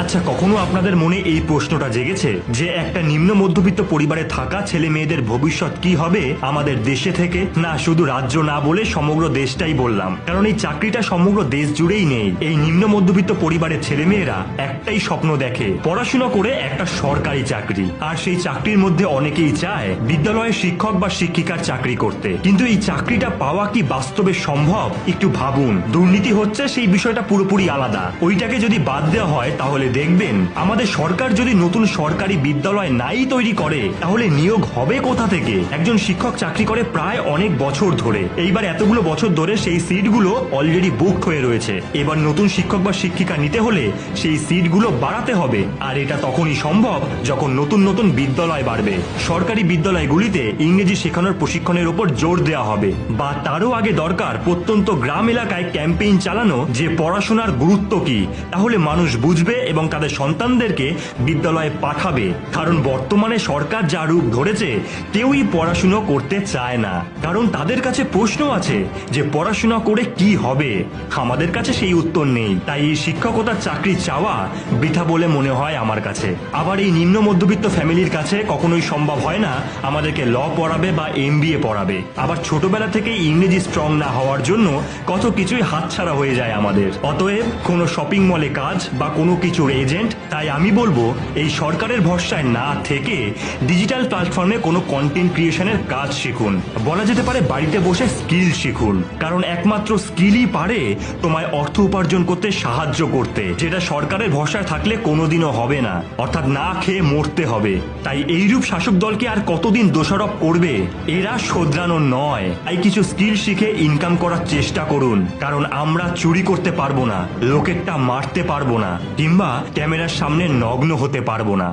আচ্ছা, কখনো আপনাদের মনে এই প্রশ্নটা জেগেছে যে একটা নিম্ন মধ্যবিত্ত পরিবারে থাকা ছেলে মেয়েদের ভবিষ্যৎ কি হবে আমাদের দেশে থেকে? না, শুধু রাজ্য না বলে সমগ্র দেশটাই বললাম, কারণ এই চাকরিটা সমগ্র দেশ জুড়েই নেই। এই নিম্ন মধ্যবিত্ত পরিবারের ছেলে মেয়েরা একটাই স্বপ্ন দেখে, পড়াশোনা করে একটা সরকারি চাকরি। আর সেই চাকরির মধ্যে অনেকেই চায় বিদ্যালয়ের শিক্ষক বা শিক্ষিকার চাকরি করতে। কিন্তু এই চাকরিটা পাওয়া কি বাস্তবে সম্ভব? একটু ভাবুন। দুর্নীতি হচ্ছে সেই বিষয়টা পুরোপুরি আলাদা, ওইটাকে যদি বাদ দেওয়া হয় তাহলে দেখবেন আমাদের সরকার যদি নতুন সরকারি বিদ্যালয় নাই তৈরি করে তাহলে নিয়োগ হবে কোথা থেকে? একজন শিক্ষক চাকরি করে প্রায় অনেক বছর ধরে, এইবার এতগুলো বছর ধরে সেই সিটগুলো অলরেডি বুকড হয়ে রয়েছে। এবার নতুন শিক্ষক বা শিক্ষিকা নিতে হলে সেই সিটগুলো বাড়াতে হবে, আর এটা তখনই সম্ভব যখন নতুন নতুন বিদ্যালয় বাড়বে। সরকারি বিদ্যালয়গুলিতে ইংরেজি শেখানোর প্রশিক্ষণের উপর জোর দেওয়া হবে, বা তারও আগে দরকার প্রত্যন্ত গ্রাম এলাকায় ক্যাম্পেইন চালানো যে পড়াশোনার গুরুত্ব কি, তাহলে মানুষ বুঝবে এবং তাদের সন্তানদেরকে বিদ্যালয়ে পাঠাবে। কারণ বর্তমানে সরকার যা রূপ ধরেছে কেউই পড়াশুনো করতে চায় না, কারণ তাদের কাছে প্রশ্ন আছে যে পড়াশোনা করে কি হবে। আমাদের কাছে সেই উত্তর নেই, তাই এই শিক্ষকতার চাকরি চাওয়া বৃথা বলে মনে হয় আমার কাছে। আবার এই নিম্ন মধ্যবিত্ত ফ্যামিলির কাছে কখনোই সম্ভব হয় না আমাদেরকে ল পড়াবে বা MBA পড়াবে। আবার ছোটবেলা থেকে ইংরেজি স্ট্রং না হওয়ার জন্য কত কিছুই হাতছাড়া হয়ে যায় আমাদের। অতএব কোনো শপিং মলে কাজ বা কোনো কিছুর এজেন্ট, তাই আমি বলবো এই সরকারের ভরসায় না থেকে ডিজিটাল প্ল্যাটফর্মে কোনো কন্টেন্ট ক্রিয়েশনের কাজ শিখুন। বলা যেতে পারে বাড়িতে বসে স্কিল শিখুন, কারণ একমাত্র স্কিলই পারে তোমায় অর্থ উপার্জন করতে সাহায্য করতে, যেটা সরকারের ভরসায় থাকলে কোনোদিনও হবে না, অর্থাৎ না খেয়ে মরতে হবে। তাই এইরূপ শাসক দলকে আর কতদিন দোষারোপ করবে? এরা শোধরানো নয়। তাই কিছু স্কিল শিখে ইনকাম করার চেষ্টা করুন, কারণ আমরা চুরি করতে পারবো না, লোকেরটা মারতে পারবো না, কিংবা ক্যামেরার সামনে নগ্ন হতে পারবো না।